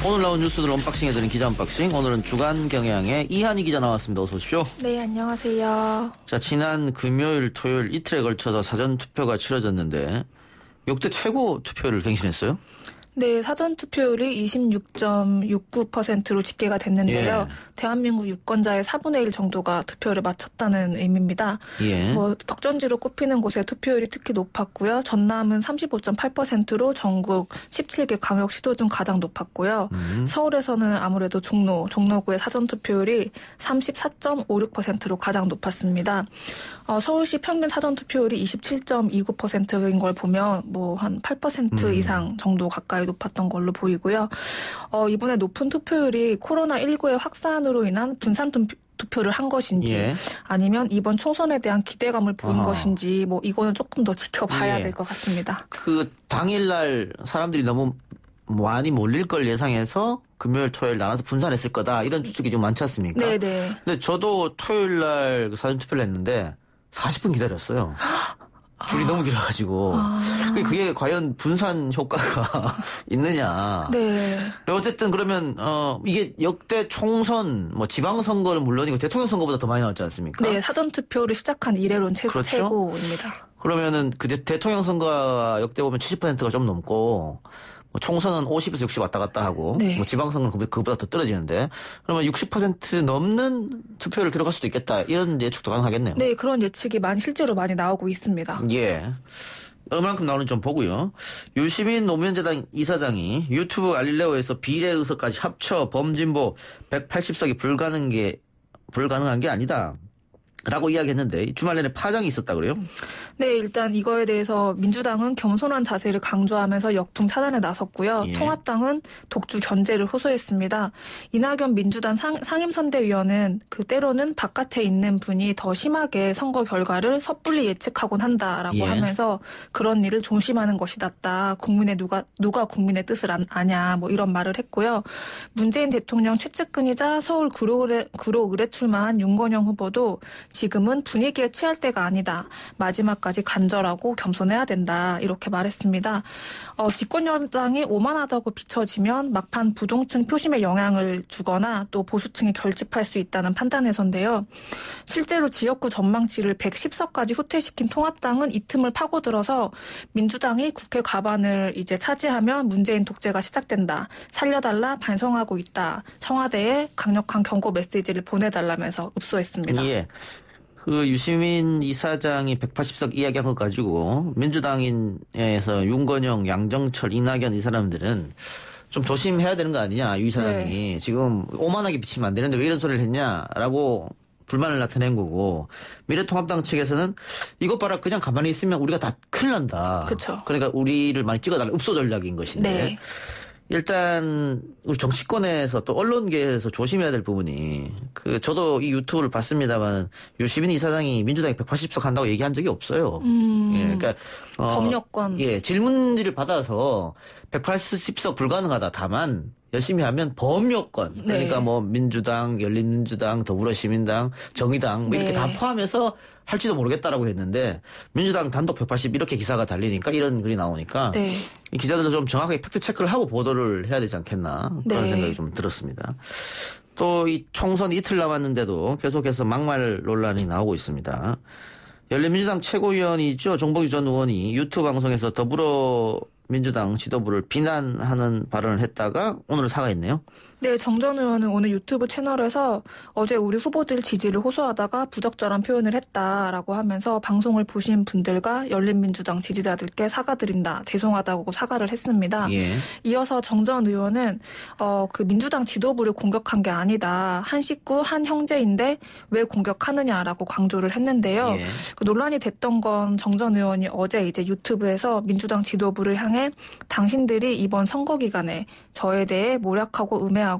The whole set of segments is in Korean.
오늘 나온 뉴스들 언박싱해드린 기자 언박싱. 오늘은 주간경향의 이한희 기자 나왔습니다. 어서 오십시오. 네, 안녕하세요. 자, 지난 금요일, 토요일 이틀에 걸쳐서 사전투표가 치러졌는데 역대 최고 투표율을 갱신했어요? 네, 사전투표율이 26.69%로 집계가 됐는데요. 예. 대한민국 유권자의 4분의 1 정도가 투표를 마쳤다는 의미입니다. 예. 격전지로 꼽히는 곳에 투표율이 특히 높았고요. 전남은 35.8%로 전국 17개 광역시도 중 가장 높았고요. 서울에서는 아무래도 종로구의 사전투표율이 34.56%로 가장 높았습니다. 서울시 평균 사전투표율이 27.29%인 걸 보면 한 8% 이상 정도 가까이 높았던 걸로 보이고요. 이번에 높은 투표율이 코로나19의 확산으로 인한 분산 투표를 한 것인지 예. 아니면 이번 총선에 대한 기대감을 보인 것인지 이거는 조금 더 지켜봐야 예. 될 것 같습니다. 그 당일날 사람들이 너무 많이 몰릴 걸 예상해서 금요일, 토요일 나눠서 분산했을 거다. 이런 추측이 좀 많지 않습니까? 네네. 근데 저도 토요일날 사전투표를 했는데 40분 기다렸어요. 줄이 너무 길어가지고. 그게 과연 분산 효과가 있느냐. 네. 어쨌든 그러면, 이게 역대 총선, 지방선거는 물론이고 대통령 선거보다 더 많이 나왔지 않습니까? 네, 사전투표를 시작한 이래로는 그렇죠? 최고입니다. 그러면은 대통령 선거가 역대 보면 70%가 좀 넘고, 총선은 50에서 60 왔다 갔다 하고, 네. 지방선거는 그보다 더 떨어지는데, 그러면 60% 넘는 투표를 기록할 수도 있겠다. 이런 예측도 가능하겠네요. 네, 그런 예측이 실제로 많이 나오고 있습니다. 예. 얼마만큼 나오는지 좀 보고요. 유시민 노무현재단 이사장이 유튜브 알릴레오에서 비례의석까지 합쳐 범진보 180석이 불가능한 게 아니다. 라고 이야기했는데 주말 내내 파장이 있었다 그래요? 네, 일단 이거에 대해서 민주당은 겸손한 자세를 강조하면서 역풍 차단에 나섰고요. 예. 통합당은 독주 견제를 호소했습니다. 이낙연 민주당 상임선대위원은 때로는 바깥에 있는 분이 더 심하게 선거 결과를 섣불리 예측하곤 한다라고 예. 하면서 그런 일을 조심하는 것이 낫다. 누가 국민의 뜻을 아냐 이런 말을 했고요. 문재인 대통령 최측근이자 서울 구로을에 출마한 윤건영 후보도 지금은 분위기에 취할 때가 아니다. 마지막까지 간절하고 겸손해야 된다. 이렇게 말했습니다. 집권 여당이 오만하다고 비춰지면 막판 부동층 표심에 영향을 주거나 또 보수층이 결집할 수 있다는 판단에서인데요. 실제로 지역구 전망치를 110석까지 후퇴시킨 통합당은 이 틈을 파고들어서 민주당이 국회 과반을 이제 차지하면 문재인 독재가 시작된다. 살려달라 반성하고 있다. 청와대에 강력한 경고 메시지를 보내달라면서 읍소했습니다. 예. 유시민 이사장이 180석 이야기한 것 가지고 민주당에서 윤건영, 양정철, 이낙연 이 사람들은 좀 조심해야 되는 거 아니냐, 유 이사장이. 네. 지금 오만하게 비치면 안 되는데 왜 이런 소리를 했냐라고 불만을 나타낸 거고, 미래통합당 측에서는 이것 봐라, 그냥 가만히 있으면 우리가 다 큰일 난다. 그쵸. 그러니까 우리를 많이 찍어달라, 읍소 전략인 것인데. 네. 일단 우리 정치권에서 또 언론계에서 조심해야 될 부분이, 저도 이 유튜브를 봤습니다만 유시민 이사장이 민주당이 180석 한다고 얘기한 적이 없어요. 예, 그러니까 법률권. 예, 질문지를 받아서 180석 불가능하다. 다만 열심히 하면 범여권, 그러니까 네. 민주당, 열린민주당, 더불어시민당, 정의당 이렇게 네. 다 포함해서 할지도 모르겠다라고 했는데 민주당 단독 180 이렇게 기사가 달리니까, 이런 글이 나오니까 네. 이 기자들도 좀 정확하게 팩트 체크를 하고 보도를 해야 되지 않겠나, 그런 네. 생각이 좀 들었습니다. 또 이 총선 이틀 남았는데도 계속해서 막말 논란이 나오고 있습니다. 열린민주당 최고위원이죠, 정봉주 전 의원이 유튜브 방송에서 더불어민주당 지도부를 비난하는 발언을 했다가 오늘 사과했네요. 네, 정 전 의원은 오늘 유튜브 채널에서 어제 우리 후보들 지지를 호소하다가 부적절한 표현을 했다라고 하면서 방송을 보신 분들과 열린민주당 지지자들께 사과드린다, 죄송하다고 사과를 했습니다. 예. 이어서 정 전 의원은 민주당 지도부를 공격한 게 아니다. 한 식구, 한 형제인데 왜 공격하느냐라고 강조를 했는데요. 예. 논란이 됐던 건 정 전 의원이 어제 이제 유튜브에서 민주당 지도부를 향해 당신들이 이번 선거 기간에 저에 대해 모략하고 음해하고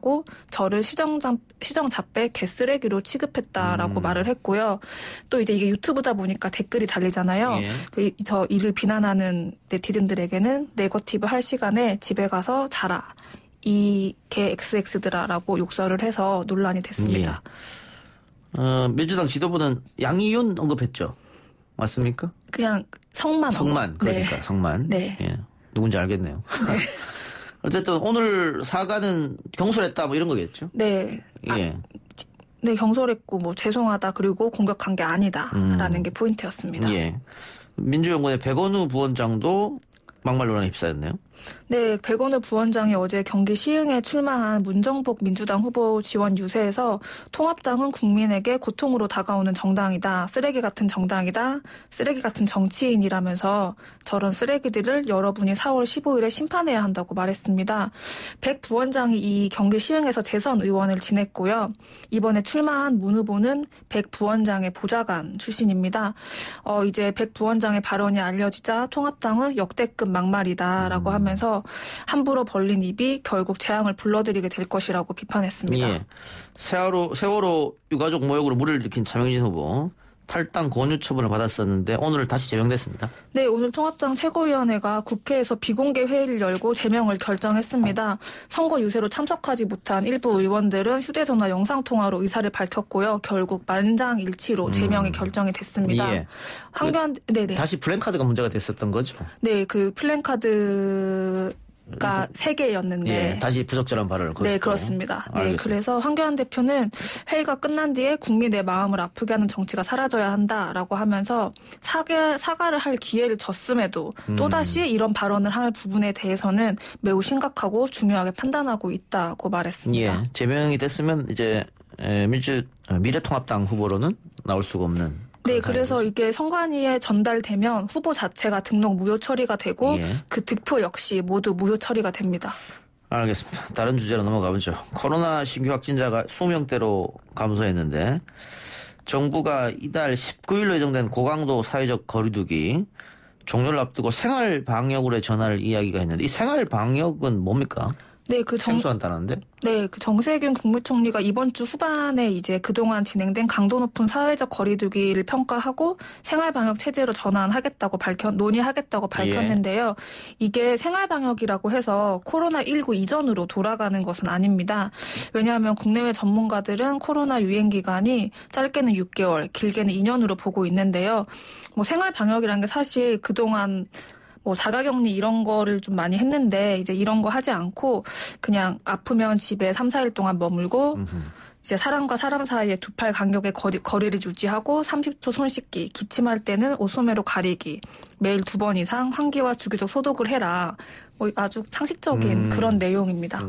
저를 시정잡배 개쓰레기로 취급했다라고 말을 했고요. 또 이제 이게 유튜브다 보니까 댓글이 달리잖아요. 예. 저 이를 비난하는 네티즌들에게는 네거티브 할 시간에 집에 가서 자라. 이 개 XX들아라고 욕설을 해서 논란이 됐습니다. 예. 민주당 지도부는 양이윤 언급했죠. 맞습니까? 그냥 성만. 그러니까 네. 성만. 네. 예. 누군지 알겠네요. 네. 어쨌든 오늘 사과는 경솔했다 뭐 이런 거겠죠? 네. 예. 네, 경솔했고 뭐 죄송하다 그리고 공격한 게 아니다라는 게 포인트였습니다. 예. 민주연구원의 백원우 부원장도 막말 논란에 휩싸였네요. 네, 백원우 부원장이 어제 경기 시흥에 출마한 문정복 민주당 후보 지원 유세에서 통합당은 국민에게 고통으로 다가오는 정당이다. 쓰레기 같은 정당이다. 쓰레기 같은 정치인이라면서 저런 쓰레기들을 여러분이 4월 15일에 심판해야 한다고 말했습니다. 백 부원장이 이 경기 시흥에서 재선 의원을 지냈고요. 이번에 출마한 문 후보는 백 부원장의 보좌관 출신입니다. 이제 백 부원장의 발언이 알려지자 통합당은 역대급 막말이다라고 하면서 함부로 벌린 입이 결국 재앙을 불러들이게 될 것이라고 비판했습니다. 예. 세월호 유가족 모욕으로 물을 일으킨 차명진 후보 탈당 권유 처분을 받았었는데 오늘 다시 제명됐습니다. 네, 오늘 통합당 최고위원회가 국회에서 비공개 회의를 열고 제명을 결정했습니다. 선거 유세로 참석하지 못한 일부 의원들은 휴대전화 영상통화로 의사를 밝혔고요. 결국 만장일치로 제명이 결정이 됐습니다. 예. 네네. 다시 플랜카드가 문제가 됐었던 거죠? 네, 그 플랜카드가 3개였는데. 예, 다시 부적절한 발언을 거쳤고. 네, 그렇습니다. 네, 알겠습니다. 그래서 황교안 대표는 회의가 끝난 뒤에 국민의 마음을 아프게 하는 정치가 사라져야 한다라고 하면서 사과를 할 기회를 줬음에도 또다시 이런 발언을 할 부분에 대해서는 매우 심각하고 중요하게 판단하고 있다고 말했습니다. 예, 제명이 됐으면 이제 미래통합당 후보로는 나올 수가 없는. 네, 그래서 이게 선관위에 전달되면 후보 자체가 등록 무효 처리가 되고 예. 그 득표 역시 모두 무효 처리가 됩니다. 알겠습니다. 다른 주제로 넘어가 보죠. 코로나 신규 확진자가 20명대로 감소했는데 정부가 이달 19일로 예정된 고강도 사회적 거리두기 종료를 앞두고 생활 방역으로의 전환을 이야기가 했는데 이 생활 방역은 뭡니까? 네, 생소한다는데? 네, 그 정세균 국무총리가 이번 주 후반에 이제 그동안 진행된 강도 높은 사회적 거리두기를 평가하고 생활방역 체제로 전환하겠다고 논의하겠다고 밝혔는데요. 이게 생활방역이라고 해서 코로나19 이전으로 돌아가는 것은 아닙니다. 왜냐하면 국내외 전문가들은 코로나 유행 기간이 짧게는 6개월, 길게는 2년으로 보고 있는데요. 생활방역이라는 게 사실 그동안 자가격리 이런 거를 좀 많이 했는데 이제 이런 거 하지 않고 그냥 아프면 집에 3, 4일 동안 머물고 이제 사람과 사람 사이에 2팔 간격의 거리를 유지하고 30초 손 씻기, 기침할 때는 옷소매로 가리기, 매일 2번 이상 환기와 주기적 소독을 해라. 아주 상식적인 그런 내용입니다.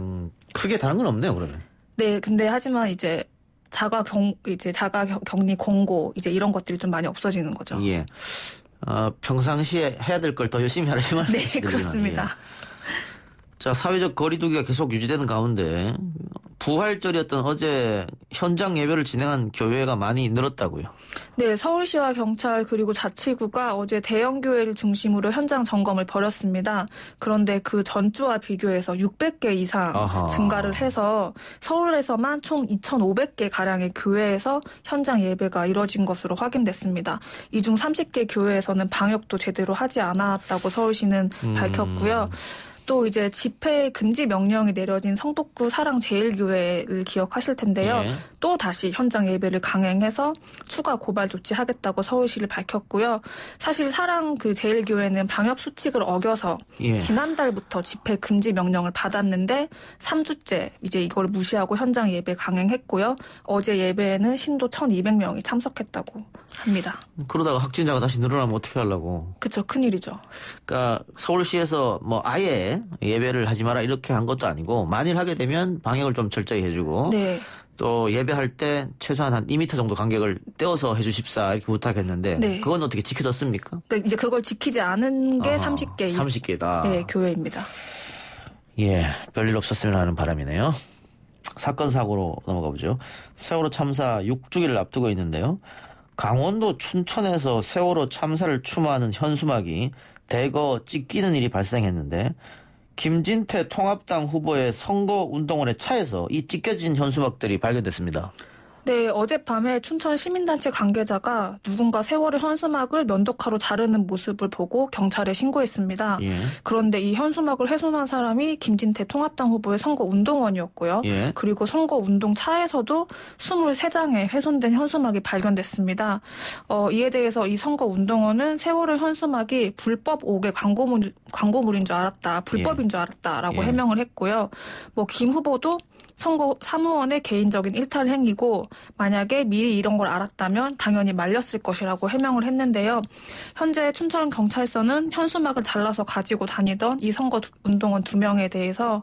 크게 다른 건 없네요, 그러면. 네, 근데 하지만 이제 자가격리 권고 이제 이런 것들이 좀 많이 없어지는 거죠. 예. 평상시에 해야 될 걸 더 열심히 하라 이 말씀. 네, 그렇습니다. 예. 자, 사회적 거리두기가 계속 유지되는 가운데 부활절이었던 어제 현장 예배를 진행한 교회가 많이 늘었다고요. 네, 서울시와 경찰 그리고 자치구가 어제 대형 교회를 중심으로 현장 점검을 벌였습니다. 그런데 그 전주와 비교해서 600개 이상 증가를 해서 서울에서만 총 2,500개 가량의 교회에서 현장 예배가 이뤄진 것으로 확인됐습니다. 이 중 30개 교회에서는 방역도 제대로 하지 않았다고 서울시는 밝혔고요. 또 이제 집회 금지 명령이 내려진 성북구 사랑제일교회를 기억하실 텐데요. 예. 또 다시 현장 예배를 강행해서 추가 고발 조치하겠다고 서울시를 밝혔고요. 사실 사랑 그 제일교회는 방역 수칙을 어겨서 예. 지난달부터 집회 금지 명령을 받았는데 3주째 이제 이걸 무시하고 현장 예배 강행했고요. 어제 예배에는 신도 1,200명이 참석했다고 합니다. 그러다가 확진자가 다시 늘어나면 어떻게 하려고. 그렇죠. 큰일이죠. 그러니까 서울시에서 아예 예배를 하지 마라 이렇게 한 것도 아니고 만일 하게 되면 방역을 좀 철저히 해주고 네. 또 예배할 때 최소한 한 2m 정도 간격을 떼어서 해주십사 이렇게 부탁했는데 네. 그건 어떻게 지켜졌습니까? 그러니까 이제 그걸 지키지 않은 게 30개. 30개다. 네, 교회입니다. 예, 별일 없었으면 하는 바람이네요. 사건 사고로 넘어가 보죠. 세월호 참사 6주기를 앞두고 있는데요. 강원도 춘천에서 세월호 참사를 추모하는 현수막이 대거 찢기는 일이 발생했는데 김진태 통합당 후보의 선거운동원의 차에서 이 찢겨진 현수막들이 발견됐습니다. 네, 어젯밤에 춘천 시민단체 관계자가 누군가 세월의 현수막을 면도칼로 자르는 모습을 보고 경찰에 신고했습니다. 예. 그런데 이 현수막을 훼손한 사람이 김진태 통합당 후보의 선거운동원이었고요. 예. 그리고 선거운동 차에서도 23장의 훼손된 현수막이 발견됐습니다. 이에 대해서 이 선거운동원은 세월의 현수막이 불법 5개 광고물인 줄 알았다, 불법인 줄 알았다라고 예. 해명을 했고요. 김 후보도 선거 사무원의 개인적인 일탈 행위고 만약에 미리 이런 걸 알았다면 당연히 말렸을 것이라고 해명을 했는데요. 현재 춘천 경찰서는 현수막을 잘라서 가지고 다니던 이 선거 운동원 2명에 대해서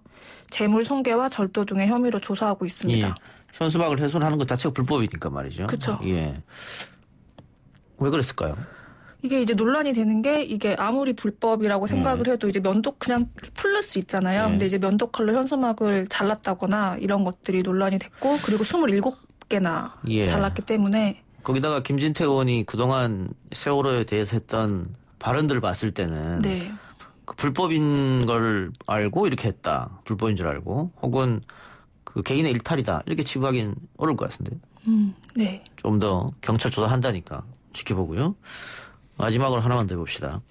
재물 손괴와 절도 등의 혐의로 조사하고 있습니다. 예. 현수막을 훼손하는 것 자체가 불법이니까 말이죠. 그렇죠. 예. 왜 그랬을까요? 이게 이제 논란이 되는 게 이게 아무리 불법이라고 생각을 해도 이제 그냥 풀릴 수 있잖아요. 네. 근데 이제 면도칼로 현수막을 잘랐다거나 이런 것들이 논란이 됐고 그리고 27개나 예. 잘랐기 때문에 거기다가 김진태 의원이 그동안 세월호에 대해서 했던 발언들을 봤을 때는 네. 그 불법인 걸 알고 이렇게 했다. 불법인 줄 알고 혹은 그 개인의 일탈이다. 이렇게 치부하기는 어려울 것 같은데. 네. 좀 더 경찰 조사한다니까 지켜보고요. 마지막으로 하나만 더 해봅시다.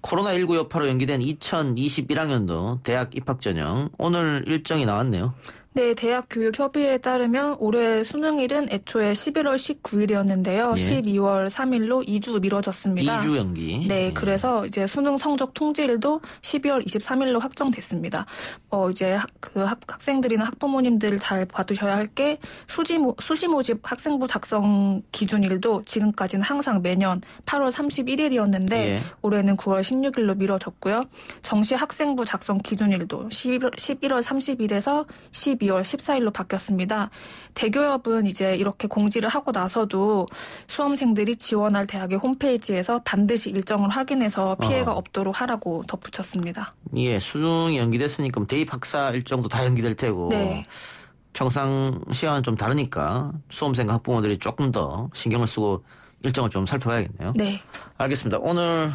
코로나19 여파로 연기된 2021학년도 대학 입학 전형 오늘 일정이 나왔네요. 네, 대학교육협의회에 따르면 올해 수능일은 애초에 11월 19일이었는데요. 예. 12월 3일로 2주 미뤄졌습니다. 2주 연기. 네, 예. 그래서 이제 수능 성적 통지일도 12월 23일로 확정됐습니다. 이제 학생들이나 학부모님들 잘 봐두셔야 할 게 수시 모집 학생부 작성 기준일도 지금까지는 항상 매년 8월 31일이었는데 예. 올해는 9월 16일로 미뤄졌고요. 정시 학생부 작성 기준일도 11월 30일에서 12월 14일로 바뀌었습니다. 대교협은 이제 이렇게 공지를 하고 나서도 수험생들이 지원할 대학의 홈페이지에서 반드시 일정을 확인해서 피해가 없도록 하라고 덧붙였습니다. 예, 수능이 연기됐으니까 대입 학사 일정도 다 연기될 테고 네. 평상시와는 좀 다르니까 수험생과 학부모들이 조금 더 신경을 쓰고 일정을 좀 살펴봐야겠네요. 네. 알겠습니다. 오늘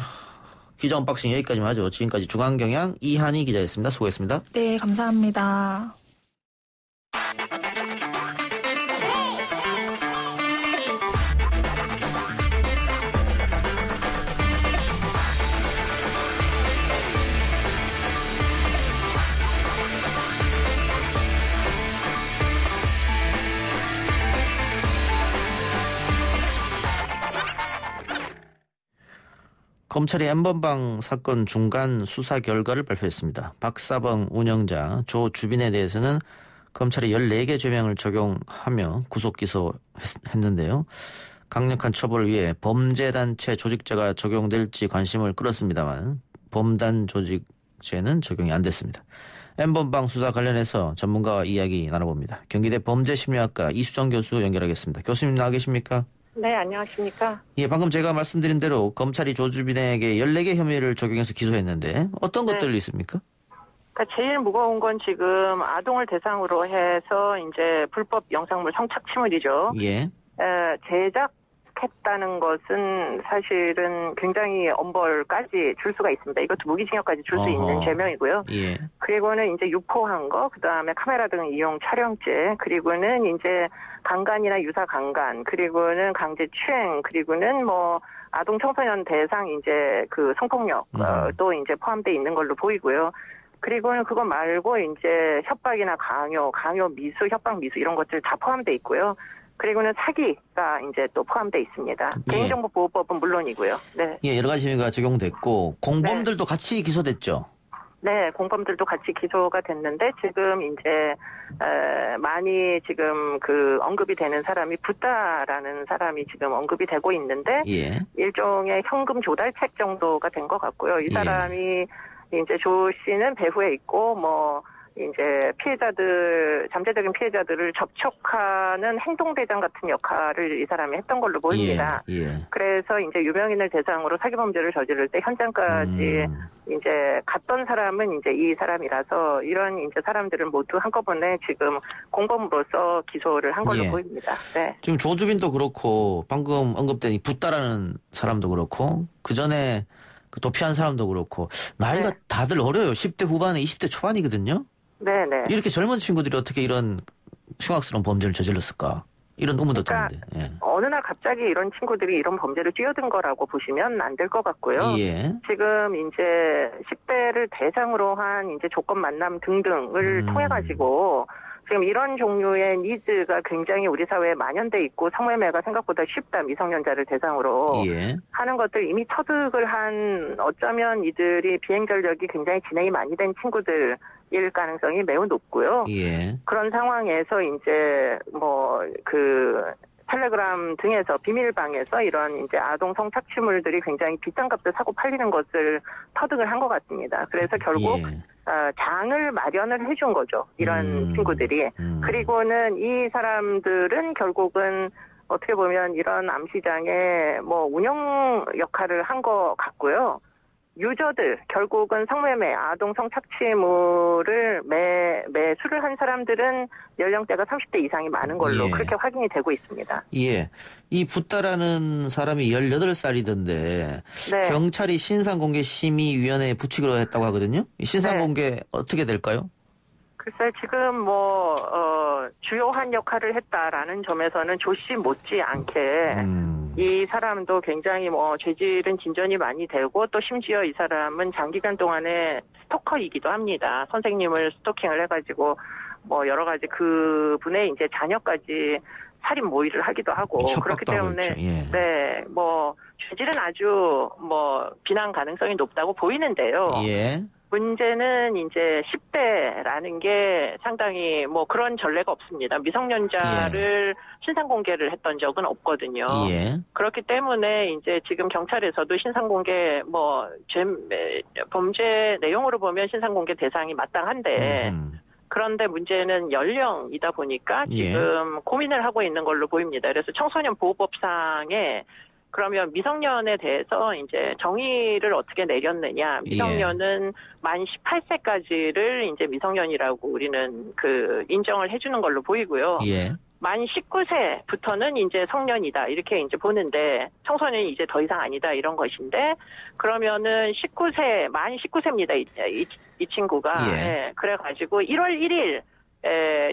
기자 언박싱 여기까지만 하죠. 지금까지 중앙경향 이한희 기자였습니다. 수고했습니다. 네, 감사합니다. 검찰이 N번방 사건 중간 수사 결과를 발표했습니다. 박사방 운영자 조 주빈에 대해서는 검찰이 14개 죄명을 적용하며 구속 기소했는데요. 강력한 처벌을 위해 범죄단체 조직죄가 적용될지 관심을 끌었습니다만 범단 조직죄는 적용이 안 됐습니다. N번방 수사 관련해서 전문가와 이야기 나눠봅니다. 경기대 범죄심리학과 이수정 교수 연결하겠습니다. 교수님 나와 계십니까? 네, 안녕하십니까. 예, 방금 제가 말씀드린 대로 검찰이 조주빈에게 14개 혐의를 적용해서 기소했는데 어떤 네. 것들이 있습니까? 그러니까 제일 무거운 건 지금 아동을 대상으로 해서 이제 불법 영상물 성착취물이죠. 예. 제작했다는 것은 사실은 굉장히 엄벌까지 줄 수가 있습니다. 이것도 무기징역까지 줄 수 어허. 있는 죄명이고요. 예. 그리고는 이제 유포한 거, 그 다음에 카메라 등 이용 촬영죄, 그리고는 이제 강간이나 유사 강간, 그리고는 강제추행, 그리고는 아동 청소년 대상 이제 그 성폭력 또 이제 포함되어 있는 걸로 보이고요. 그리고는 그거 말고 이제 협박이나 강요 미수, 협박 미수 이런 것들 다 포함되어 있고요. 그리고는 사기가 이제 또 포함되어 있습니다. 예. 개인정보보호법은 물론이고요. 네. 예, 여러 가지 혐의가 적용됐고 공범들도 같이 기소됐죠. 네, 공범들도 같이 기소가 됐는데 지금 이제 많이 지금 그 언급이 되는 사람이 붓다라는 사람이 지금 언급이 되고 있는데 예. 일종의 현금 조달책 정도가 된 것 같고요. 이 예. 사람이 이제 조 씨는 배후에 있고 이제 잠재적인 피해자들을 접촉하는 행동대장 같은 역할을 이 사람이 했던 걸로 보입니다. 예. 예. 그래서 이제 유명인을 대상으로 사기범죄를 저지를 때 현장까지 이제 갔던 사람은 이제 이 사람이라서 이런 이제 사람들을 모두 한꺼번에 지금 공범으로서 기소를 한 걸로 예. 보입니다. 네. 지금 조주빈도 그렇고 방금 언급된 이 붓다라는 사람도 그렇고 그 전에 그 도피한 사람도 그렇고 나이가 네. 다들 어려요. 10대 후반에 20대 초반이거든요. 네네. 이렇게 젊은 친구들이 어떻게 이런 흉악스러운 범죄를 저질렀을까? 이런 의문도 그러니까 드는데. 예. 어느 날 갑자기 이런 친구들이 이런 범죄를 뛰어든 거라고 보시면 안 될 것 같고요. 예. 지금 이제 10대를 대상으로 한 이제 조건 만남 등등을 통해 가지고 지금 이런 종류의 니즈가 굉장히 우리 사회에 만연돼 있고 성매매가 생각보다 쉽다. 미성년자를 대상으로 예. 하는 것들 이미 터득을 한 어쩌면 이들이 비행 전력이 굉장히 진행이 많이 된 친구들일 가능성이 매우 높고요. 예. 그런 상황에서 이제 뭐 텔레그램 등에서 비밀방에서 이런 이제 아동 성착취물들이 굉장히 비싼 값에 사고 팔리는 것을 터득을 한 것 같습니다. 그래서 결국 예. 장을 마련을 해준 거죠. 이런 친구들이. 그리고는 이 사람들은 결국은 어떻게 보면 이런 암시장의 뭐 운영 역할을 한 것 같고요. 유저들, 결국은 성매매, 아동 성착취물을 매수를 한 사람들은 연령대가 30대 이상이 많은 걸로 예. 그렇게 확인이 되고 있습니다. 예. 이 붓다라는 사람이 18살이던데 네. 경찰이 신상공개심의위원회에 붙이기로 했다고 하거든요. 이 신상공개 어떻게 될까요? 글쎄 지금 주요한 역할을 했다라는 점에서는 조씨 못지않게 이 사람도 굉장히 죄질은 진전이 많이 되고 또 심지어 이 사람은 장기간 동안에 스토커이기도 합니다. 선생님을 스토킹을 해가지고 여러 가지 그분의 이제 자녀까지 살인 모의를 하기도 하고 그렇기 때문에 예. 네, 죄질은 아주 비난 가능성이 높다고 보이는데요. 예. 문제는 이제 10대라는 게 상당히 그런 전례가 없습니다. 미성년자를 신상 공개를 했던 적은 없거든요. 예. 그렇기 때문에 이제 지금 경찰에서도 신상 공개 범죄 내용으로 보면 신상 공개 대상이 마땅한데 그런데 문제는 연령이다 보니까 지금 고민을 하고 있는 걸로 보입니다. 그래서 청소년 보호법상에 그러면 미성년에 대해서 이제 정의를 어떻게 내렸느냐. 미성년은 만 18세까지를 이제 미성년이라고 우리는 인정을 해주는 걸로 보이고요. 예. 만 19세부터는 이제 성년이다. 이렇게 이제 보는데 청소년이 이제 더 이상 아니다. 이런 것인데 그러면은 만 19세입니다. 이 친구가. 예. 그래가지고 1월 1일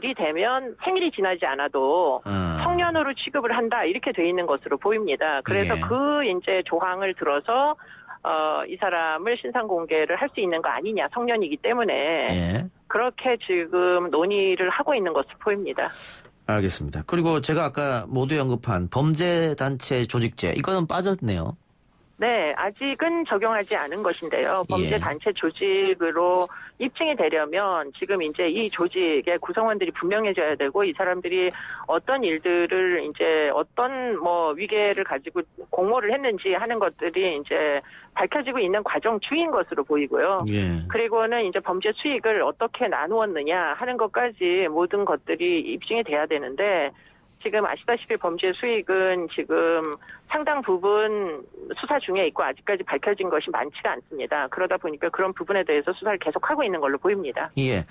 이 되면 생일이 지나지 않아도 성년으로 취급을 한다 이렇게 돼 있는 것으로 보입니다. 그래서 이제 조항을 들어서 이 사람을 신상 공개를 할 수 있는 거 아니냐 성년이기 때문에 그렇게 지금 논의를 하고 있는 것으로 보입니다. 알겠습니다. 그리고 제가 아까 모두 언급한 범죄단체 조직죄 이거는 빠졌네요. 네, 아직은 적용하지 않은 것인데요. 범죄단체 조직으로 입증이 되려면 지금 이제 이 조직의 구성원들이 분명해져야 되고 이 사람들이 어떤 일들을 이제 어떤 위계를 가지고 공모를 했는지 하는 것들이 이제 밝혀지고 있는 과정 중인 것으로 보이고요. 그리고는 이제 범죄 수익을 어떻게 나누었느냐 하는 것까지 모든 것들이 입증이 돼야 되는데 지금 아시다시피 범죄 수익은 지금 상당 부분 수사 중에 있고 아직까지 밝혀진 것이 많지가 않습니다. 그러다 보니까 그런 부분에 대해서 수사를 계속하고 있는 걸로 보입니다. 예.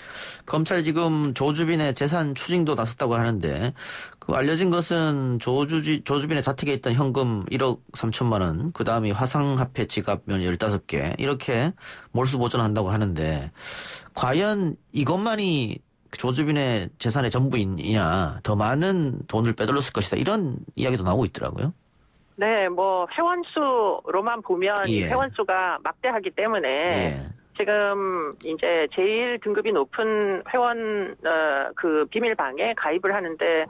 검찰이 지금 조주빈의 재산 추징도 나섰다고 하는데 알려진 것은 조주빈의 자택에 있던 현금 1억 3천만 원, 그다음에 화상화폐 지갑 15개 이렇게 몰수 보존한다고 하는데 과연 이것만이 조주빈의 재산의 전부이냐, 더 많은 돈을 빼돌렸을 것이다 이런 이야기도 나오고 있더라고요. 네, 회원수로만 보면 이 회원수가 막대하기 때문에 지금 이제 제일 등급이 높은 회원 비밀방에 가입을 하는데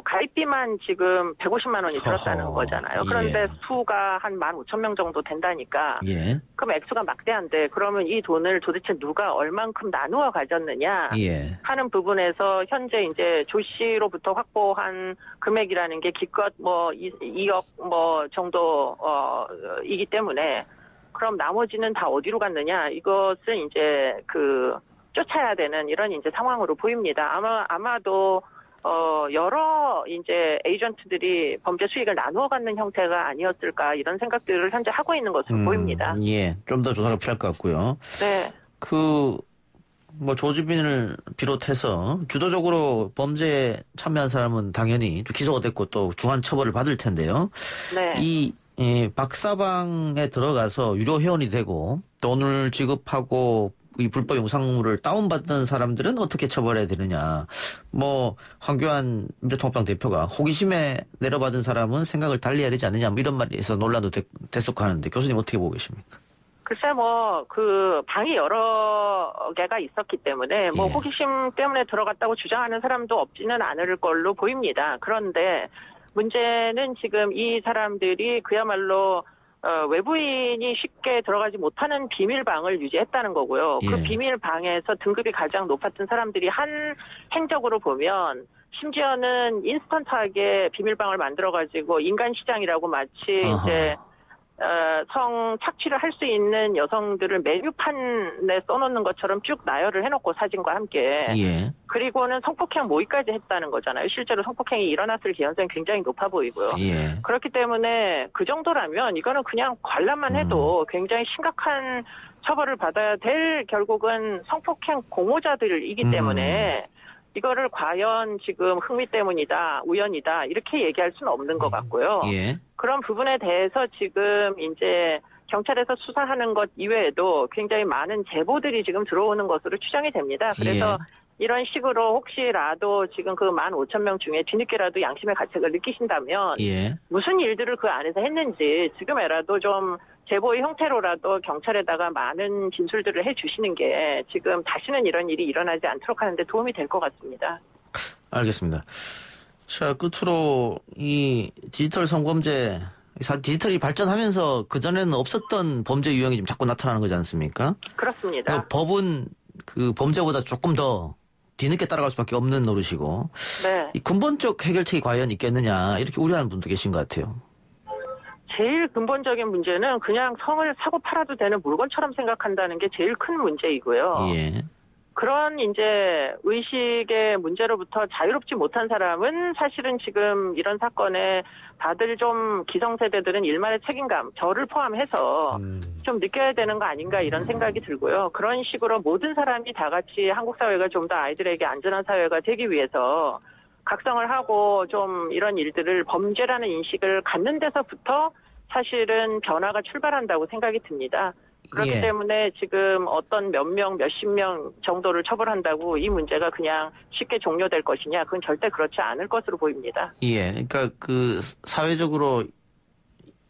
가입비만 지금 150만 원이 들었다는 거잖아요. 그런데 수가 한 15,000명 정도 된다니까. 그럼 액수가 막대한데 그러면 이 돈을 도대체 누가 얼만큼 나누어 가졌느냐 하는 부분에서 현재 이제 조 씨로부터 확보한 금액이라는 게 기껏 2억 정도이기 때문에 그럼 나머지는 다 어디로 갔느냐? 이것은 이제 쫓아야 되는 이런 이제 상황으로 보입니다. 아마도 여러 이제 에이전트들이 범죄 수익을 나누어 갖는 형태가 아니었을까 이런 생각들을 현재 하고 있는 것으로 보입니다. 예, 좀 더 조사가 필요할 것 같고요. 네. 조주빈을 비롯해서 주도적으로 범죄에 참여한 사람은 당연히 기소가 됐고 또 중한 처벌을 받을 텐데요. 네. 이 박사방에 들어가서 유료 회원이 되고 돈을 지급하고 이 불법 영상물을 다운받던 사람들은 어떻게 처벌해야 되느냐. 뭐 황교안 미래통합당 대표가 호기심에 내려받은 사람은 생각을 달리 해야 되지 않느냐. 뭐 이런 말에서 논란도 됐었고 하는데 교수님 어떻게 보고 계십니까? 글쎄 방이 여러 개가 있었기 때문에 예. 호기심 때문에 들어갔다고 주장하는 사람도 없지는 않을 걸로 보입니다. 그런데 문제는 지금 이 사람들이 그야말로 외부인이 쉽게 들어가지 못하는 비밀방을 유지했다는 거고요. 예. 그 비밀방에서 등급이 가장 높았던 사람들이 한 행적으로 보면 심지어는 인스턴트하게 비밀방을 만들어가지고 인간시장이라고 마치 어허. 이제 성 착취를 할 수 있는 여성들을 메뉴판에 써놓는 것처럼 쭉 나열을 해놓고 사진과 함께 예. 그리고는 성폭행 모의까지 했다는 거잖아요. 실제로 성폭행이 일어났을 개연성이 굉장히 높아 보이고요. 예. 그렇기 때문에 그 정도라면 이거는 그냥 관람만 해도 굉장히 심각한 처벌을 받아야 될 결국은 성폭행 공모자들이기 때문에 이거를 과연 지금 흥미 때문이다, 우연이다 이렇게 얘기할 수는 없는 것 같고요. 예. 그런 부분에 대해서 지금 이제 경찰에서 수사하는 것 이외에도 굉장히 많은 제보들이 지금 들어오는 것으로 추정이 됩니다. 그래서 이런 식으로 혹시라도 지금 그 15,000명 중에 뒤늦게라도 양심의 가책을 느끼신다면 예. 무슨 일들을 그 안에서 했는지 지금에라도 좀 제보의 형태로라도 경찰에다가 많은 진술들을 해주시는 게 지금 다시는 이런 일이 일어나지 않도록 하는데 도움이 될 것 같습니다. 알겠습니다. 자, 끝으로 이 디지털 성범죄, 디지털이 발전하면서 그전에는 없었던 범죄 유형이 좀 자꾸 나타나는 거지 않습니까? 그렇습니다. 법은 그 범죄보다 조금 더 뒤늦게 따라갈 수밖에 없는 노릇이고 네. 이 근본적 해결책이 과연 있겠느냐 이렇게 우려하는 분도 계신 것 같아요. 제일 근본적인 문제는 그냥 성을 사고 팔아도 되는 물건처럼 생각한다는 게 제일 큰 문제이고요. 예. 그런 이제 의식의 문제로부터 자유롭지 못한 사람은 사실은 지금 이런 사건에 다들 좀 기성세대들은 일말의 책임감, 저를 포함해서 좀 느껴야 되는 거 아닌가 이런 생각이 들고요. 그런 식으로 모든 사람이 다 같이 한국 사회가 좀 더 아이들에게 안전한 사회가 되기 위해서 각성을 하고 좀 이런 일들을 범죄라는 인식을 갖는 데서부터 사실은 변화가 출발한다고 생각이 듭니다. 그렇기 예. 때문에 지금 어떤 몇 명, 몇십 명 정도를 처벌한다고 이 문제가 그냥 쉽게 종료될 것이냐, 그건 절대 그렇지 않을 것으로 보입니다. 예. 그러니까 그 사회적으로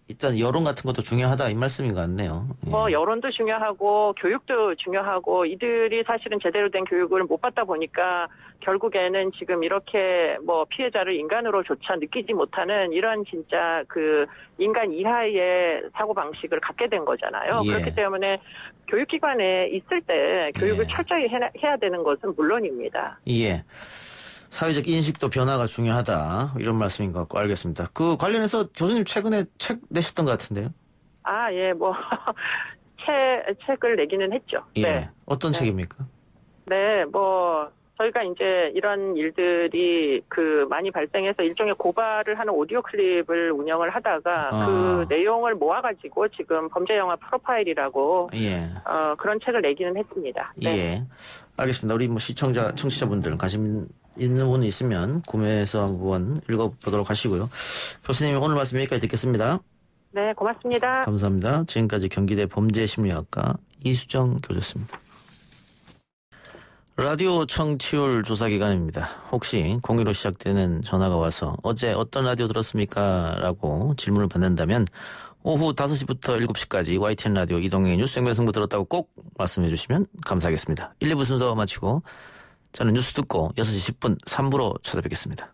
일단 여론 같은 것도 중요하다 이 말씀인 것 같네요. 예. 여론도 중요하고 교육도 중요하고 이들이 사실은 제대로 된 교육을 못 받다 보니까 결국에는 지금 이렇게 피해자를 인간으로조차 느끼지 못하는 이런 진짜 그 인간 이하의 사고방식을 갖게 된 거잖아요. 예. 그렇기 때문에 교육기관에 있을 때 교육을 예. 철저히 해야 되는 것은 물론입니다. 예. 사회적 인식도 변화가 중요하다 이런 말씀인 것 같고 알겠습니다. 그 관련해서 교수님 최근에 책 내셨던 것 같은데요? 아, 예, 책을 내기는 했죠. 예. 네. 어떤 네. 책입니까? 네, 저희가 이제 이런 일들이 많이 발생해서 일종의 고발을 하는 오디오 클립을 운영을 하다가 그 내용을 모아가지고 지금 범죄영화 프로파일이라고 예. 그런 책을 내기는 했습니다. 네. 예. 알겠습니다. 우리 청취자분들 관심 있는 분이 있으면 구매해서 한번 읽어보도록 하시고요. 교수님 오늘 말씀 여기까지 듣겠습니다. 네, 고맙습니다. 감사합니다. 지금까지 경기대 범죄심리학과 이수정 교수였습니다. 라디오 청취율 조사 기간입니다. 혹시 02로 시작되는 전화가 와서 어제 어떤 라디오 들었습니까? 라고 질문을 받는다면 오후 5시부터 7시까지 YTN 라디오 이동의 뉴스 생방송부 들었다고 꼭 말씀해 주시면 감사하겠습니다. 1, 2부 순서 마치고 저는 뉴스 듣고 6시 10분 3부로 찾아뵙겠습니다.